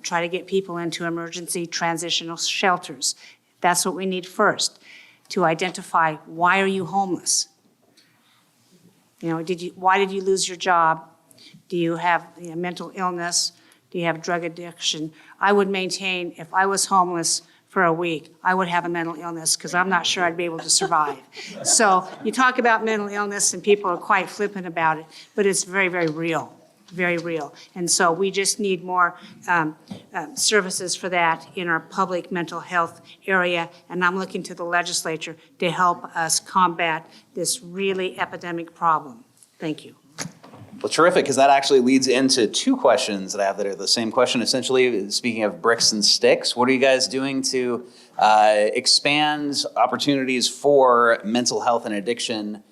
try to get people into emergency transitional shelters. That's what we need first, to identify, why are you homeless? Why did you lose your job? Do you have mental illness? Do you have drug addiction? I would maintain, if I was homeless for a week, I would have a mental illness, because I'm not sure I'd be able to survive. So you talk about mental illness and people are quite flippant about it, but it's very, very real. Very real. And so we just need more services for that in our public mental health area. And I'm looking to the legislature to help us combat this really epidemic problem. Thank you. Well, terrific, because that actually leads into 2 questions that I have that are the same question. Essentially, speaking of bricks and sticks, what are you guys doing to expand opportunities for mental health and addiction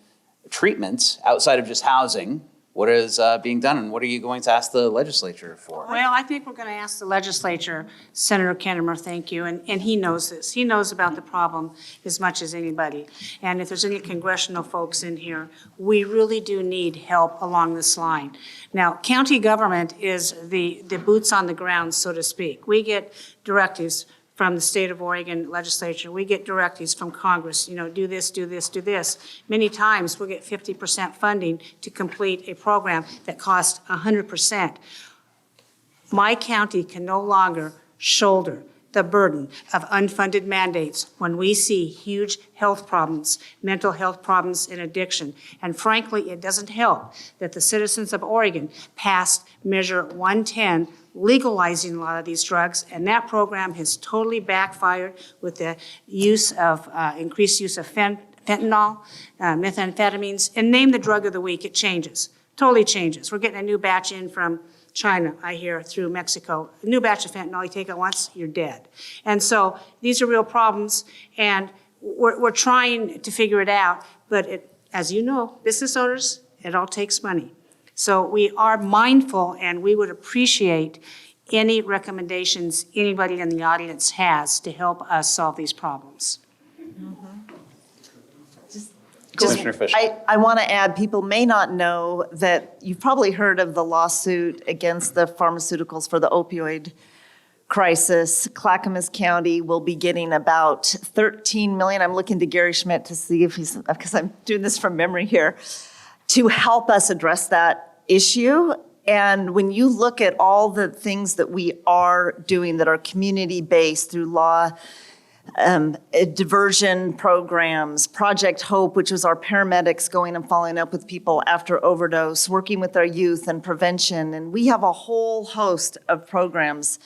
treatments outside of just housing? What is being done, and what are you going to ask the legislature for? Well, I think we're going to ask the legislature, Senator Kennemer, thank you, and he knows this. He knows about the problem as much as anybody. And if there's any congressional folks in here, we really do need help along this line. Now, county government is the boots on the ground, so to speak. We get directives from the state of Oregon legislature. We get directives from Congress, do this, do this, do this. Many times we'll get 50% funding to complete a program that costs 100%. My county can no longer shoulder the burden of unfunded mandates when we see huge health problems, mental health problems, and addiction. And frankly, it doesn't help that the citizens of Oregon passed Measure 110, legalizing a lot of these drugs, and that program has totally backfired with the use of increased use of fentanyl, methamphetamines, and name the drug of the week, it changes, totally changes. We're getting a new batch in from China, I hear, through Mexico. A new batch of fentanyl, you take it once, you're dead. And so these are real problems, and we're trying to figure it out, but as you know, business owners, it all takes money. So we are mindful, and we would appreciate any recommendations anybody in the audience has to help us solve these problems. Commissioner Fisher. I want to add, people may not know that you've probably heard of the lawsuit against the pharmaceuticals for the opioid crisis. Clackamas County will be getting about 13 million. I'm looking to Gary Schmidt to see if he's, because I'm doing this from memory here, to help us address that issue. And when you look at all the things that we are doing that are community-based through law, diversion programs, Project Hope, which was our paramedics going and following up with people after overdose, working with our youth and prevention. And we have a whole host of programs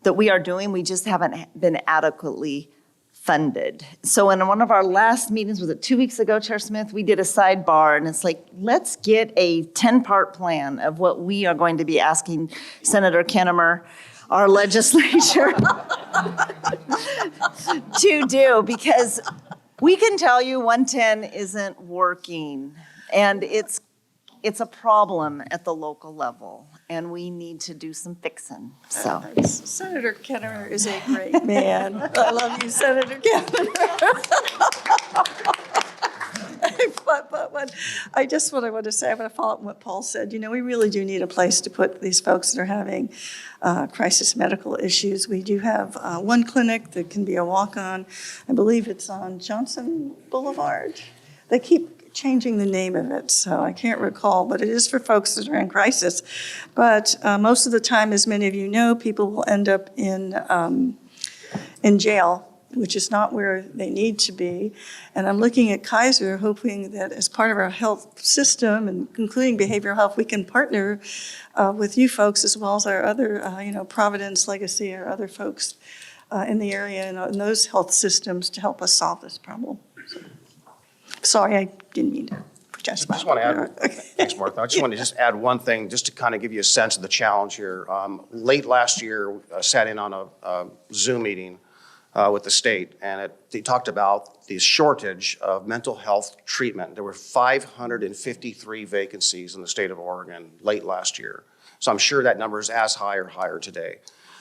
that we are doing. We just haven't been adequately funded. So in one of our last meetings, was it 2 weeks ago, Chair Smith, we did a sidebar, and it's like, let's get a 10-part plan of what we are going to be asking Senator Kennemer, our legislature, to do, because we can tell you 110 isn't working, and it's a problem at the local level, and we need to do some fixing, so. Senator Kennemer is a great man. I love you, Senator Kennemer. But what I want to say, I want to follow up on what Paul said. You know, we really do need a place to put these folks that are having crisis medical issues. We do have one clinic that can be a walk-on. I believe it's on Johnson Boulevard. They keep changing the name of it, so I can't recall, but it is for folks that are in crisis. But most of the time, as many of you know, people will end up in jail, which is not where they need to be. And I'm looking at Kaiser, hoping that as part of our health system, and including behavioral health, we can partner with you folks as well as our other, Providence, Legacy, or other folks in the area and in those health systems to help us solve this problem. Sorry, I didn't mean to just I just want to add, thanks, Martha. I just want to just add one thing, just to kind of give you a sense of the challenge here. Late last year, I sat in on a Zoom meeting with the state, and they talked about the shortage of mental health treatment. There were 553 vacancies in the state of Oregon late last year. So I'm sure that number is as high or higher today.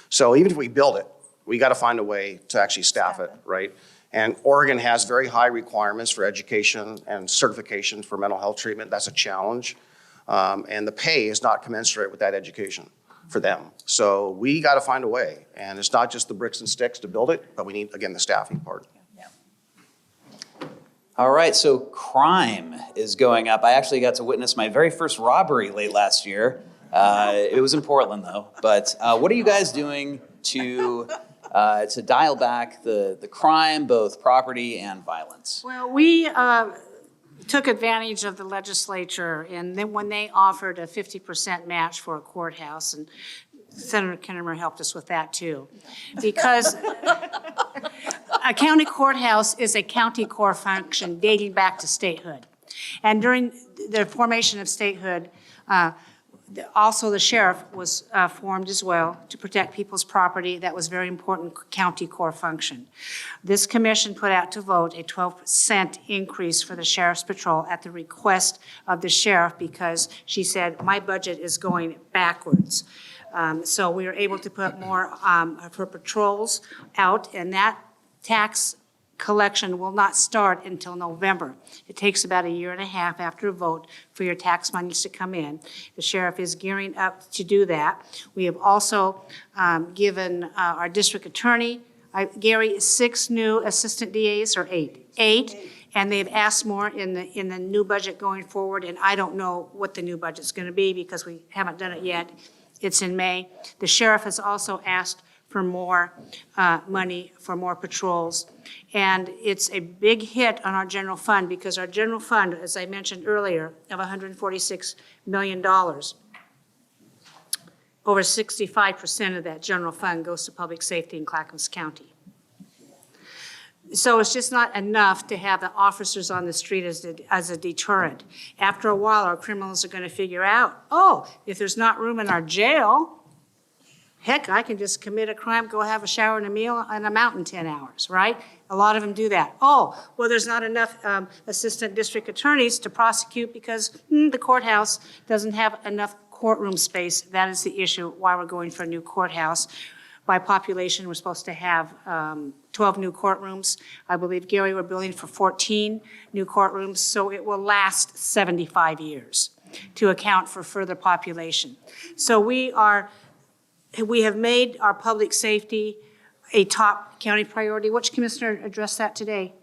So even if we build it, we got to find a way to actually staff it, right? And Oregon has very high requirements for education and certification for mental health treatment. That's a challenge. And the pay is not commensurate with that education for them. So we got to find a way. And it's not just the bricks and sticks to build it, but we need, again, the staffing part. All right, so crime is going up. I actually got to witness my very first robbery late last year. It was in Portland, though. But what are you guys doing to dial back the crime, both property and violence? Well, we took advantage of the legislature, and then when they offered a 50% match for a courthouse, and Senator Kennemer helped us with that too, because a county courthouse is a county core function dating back to statehood. And during the formation of statehood, also the sheriff was formed as well to protect people's property. That was very important county core function. This commission put out to vote a 12% increase for the sheriff's patrol at the request of the sheriff, because she said, my budget is going backwards. So we were able to put more for patrols out, and that tax collection will not start until November. It takes about a year and a half after a vote for your tax monies to come in. The sheriff is gearing up to do that. We have also given our district attorney, Gary, 6 new assistant DAs, or 8? 8. And they've asked more in the new budget going forward, and I don't know what the new budget's going to be because we haven't done it yet. It's in May. The sheriff has also asked for more money for more patrols. And it's a big hit on our general fund, because our general fund, as I mentioned earlier, of $146 million, over 65% of that general fund goes to public safety in Clackamas County. So it's just not enough to have the officers on the street as a deterrent. After a while, our criminals are going to figure out, oh, if there's not room in our jail, heck, I can just commit a crime, go have a shower and a meal, and I'm out in 10 hours, right? A lot of them do that. Oh, well, there's not enough assistant district attorneys to prosecute because the courthouse doesn't have enough courtroom space. That is the issue why we're going for a new courthouse. By population, we're supposed to have 12 new courtrooms. I believe, Gary, we're building for 14 new courtrooms, so it will last 75 years to account for further population. So we have made our public safety a top county priority. Which commissioner addressed that today?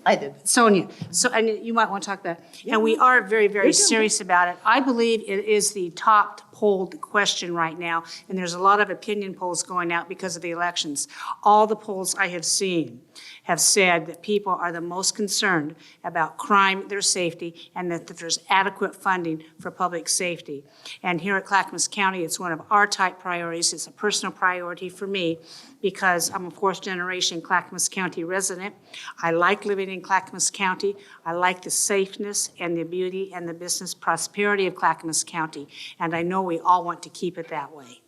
I did. Sonia. So, and you might want to talk about it. And we are very, very serious about it. I believe it is the top polled question right now, and there's a lot of opinion polls going out because of the elections. All the polls I have seen have said that people are the most concerned about crime, their safety, and that there's adequate funding for public safety. And here at Clackamas County, it's one of our top priorities. It's a personal priority for me because I'm a fourth-generation Clackamas County resident. I like living in Clackamas County. I like the safeness and the beauty and the business prosperity of Clackamas County, and I know we all want to keep it that way.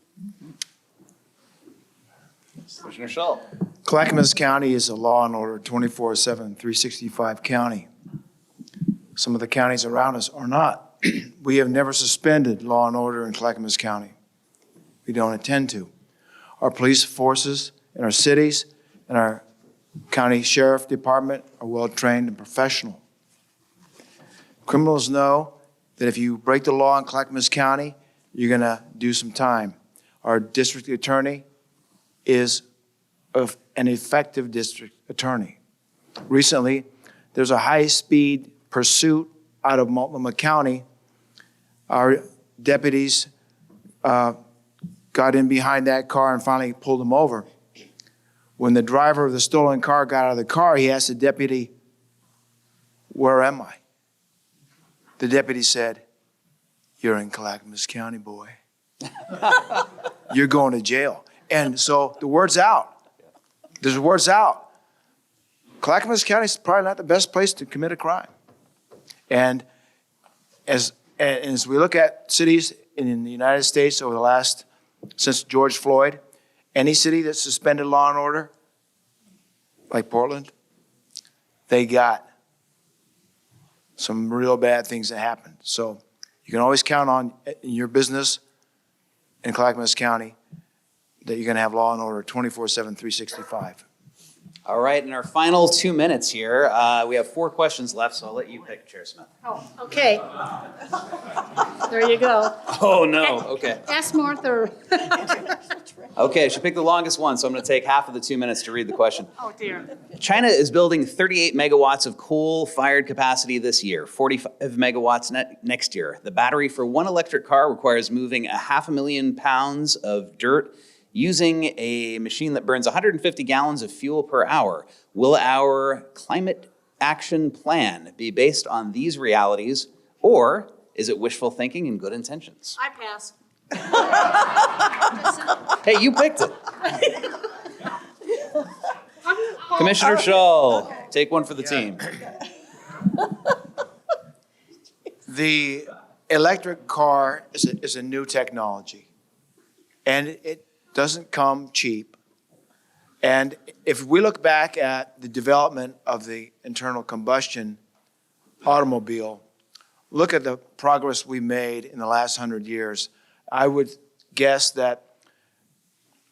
Commissioner Shull. Clackamas County is a law and order 24/7, 365 county. Some of the counties around us are not. We have never suspended law and order in Clackamas County. We don't intend to. Our police forces in our cities and our county sheriff department are well-trained and professional. Criminals know that if you break the law in Clackamas County, you're going to do some time. Our district attorney is an effective district attorney. Recently, there's a high-speed pursuit out of Multnomah County. Our deputies got in behind that car and finally pulled him over. When the driver of the stolen car got out of the car, he asked the deputy, "Where am I?" The deputy said, "You're in Clackamas County, boy. You're going to jail." And so the word's out. There's words out. Clackamas County is probably not the best place to commit a crime. And as we look at cities in the United States over the last, since George Floyd, any city that suspended law and order, like Portland, they got some real bad things that happened. So you can always count on in your business in Clackamas County that you're going to have law and order 24/7, 365. All right, in our final 2 minutes here, we have 4 questions left, so I'll let you pick, Chair Smith. Oh, okay. There you go. Oh, no, okay. Ask Martha. Okay, she picked the longest one, so I'm going to take half of the 2 minutes to read the question. Oh, dear. China is building 38 megawatts of coal-fired capacity this year, 45 megawatts next year. The battery for one electric car requires moving 500,000 pounds of dirt using a machine that burns 150 gallons of fuel per hour. Will our climate action plan be based on these realities, or is it wishful thinking and good intentions? I pass. Hey, you picked it. Commissioner Shull, take one for the team. The electric car is a new technology, and it doesn't come cheap. And if we look back at the development of the internal combustion automobile, look at the progress we made in the last 100 years, I would guess that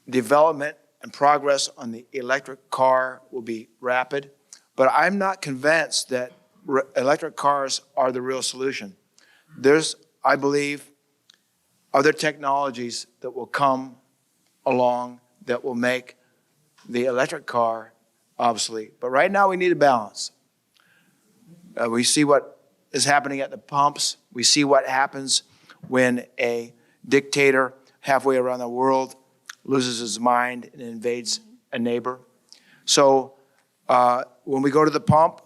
development and progress on the electric car will be rapid, but I'm not convinced that electric cars are the real solution. There's, I believe, other technologies that will come along that will make the electric car obsolete. But right now we need a balance. We see what is happening at the pumps. We see what happens when a dictator halfway around the world loses his mind and invades a neighbor. So when we go to the pump,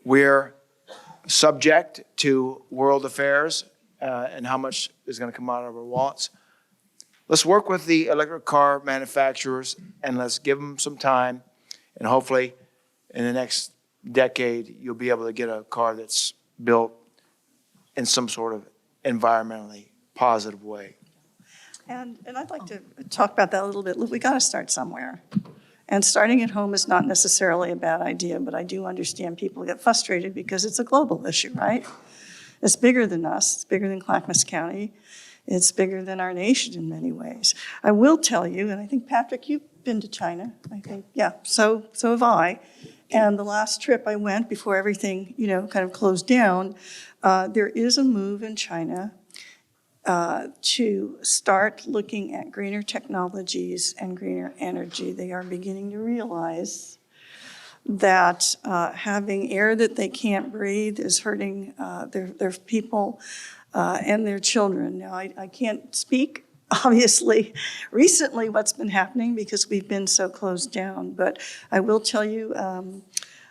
we're subject to world affairs and how much is going to come out of our wallets. Let's work with the electric car manufacturers and let's give them some time, and hopefully in the next decade, you'll be able to get a car that's built in some sort of environmentally positive way. And I'd like to talk about that a little bit. Look, we got to start somewhere. And starting at home is not necessarily a bad idea, but I do understand people get frustrated because it's a global issue, right? It's bigger than us. It's bigger than Clackamas County. It's bigger than our nation in many ways. I will tell you, and I think, Patrick, you've been to China, I think. Yeah, so have I. And the last trip I went before everything, kind of closed down, there is a move in China to start looking at greener technologies and greener energy. They are beginning to realize that having air that they can't breathe is hurting their people and their children. Now, I can't speak, obviously, recently what's been happening because we've been so closed down, but I will tell you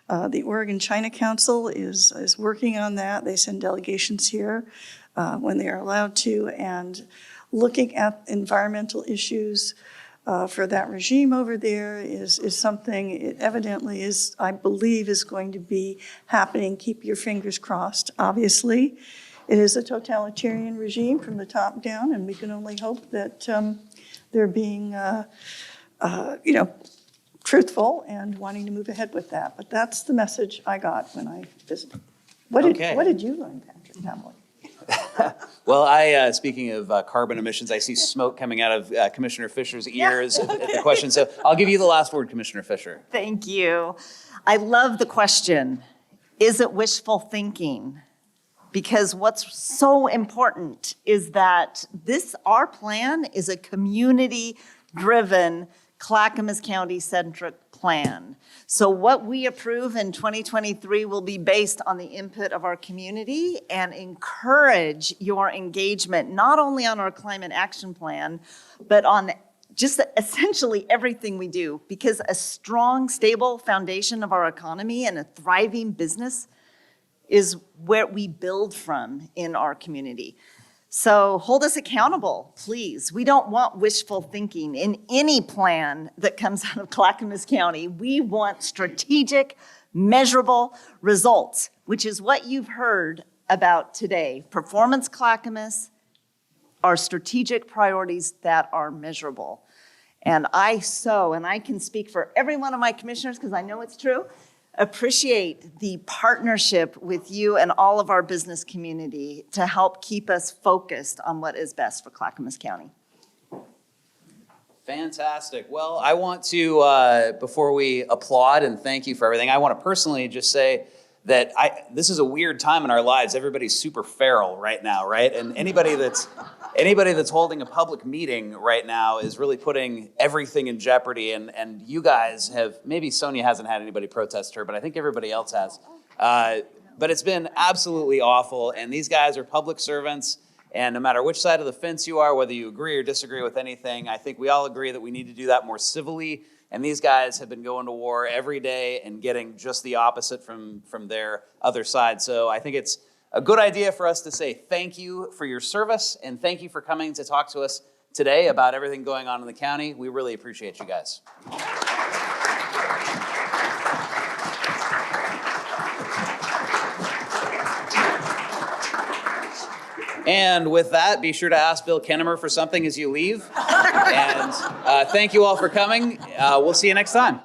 the Oregon-China Council is working on that. They send delegations here when they are allowed to, and looking at environmental issues for that regime over there is something it evidently is, I believe, is going to be happening. Keep your fingers crossed, obviously. It is a totalitarian regime from the top down, and we can only hope that they're being, truthful and wanting to move ahead with that. But that's the message I got when I visited. What did you learn, Patrick? Emily? Well, speaking of carbon emissions, I see smoke coming out of Commissioner Fisher's ears at the question. So I'll give you the last word, Commissioner Fisher. Thank you. I love the question. Is it wishful thinking? Because what's so important is that our plan is a community-driven, Clackamas County-centric plan. So what we approve in 2023 will be based on the input of our community and encourage your engagement, not only on our climate action plan, but on just essentially everything we do, because a strong, stable foundation of our economy and a thriving business is where we build from in our community. So hold us accountable, please. We don't want wishful thinking in any plan that comes out of Clackamas County. We want strategic, measurable results, which is what you've heard about today. Performance Clackamas, our strategic priorities that are measurable. And I can speak for every one of my commissioners because I know it's true, appreciate the partnership with you and all of our business community to help keep us focused on what is best for Clackamas County. Fantastic. Well, I want to, before we applaud and thank you for everything, I want to personally just say that this is a weird time in our lives. Everybody's super feral right now, right? And anybody that's holding a public meeting right now is really putting everything in jeopardy. And you guys have, maybe Sonia hasn't had anybody protest her, but I think everybody else has. But it's been absolutely awful. And these guys are public servants. And no matter which side of the fence you are, whether you agree or disagree with anything, I think we all agree that we need to do that more civilly. And these guys have been going to war every day and getting just the opposite from their other side. So I think it's a good idea for us to say thank you for your service and thank you for coming to talk to us today about everything going on in the county. We really appreciate you guys. And with that, be sure to ask Bill Kennemer for something as you leave. And thank you all for coming. We'll see you next time.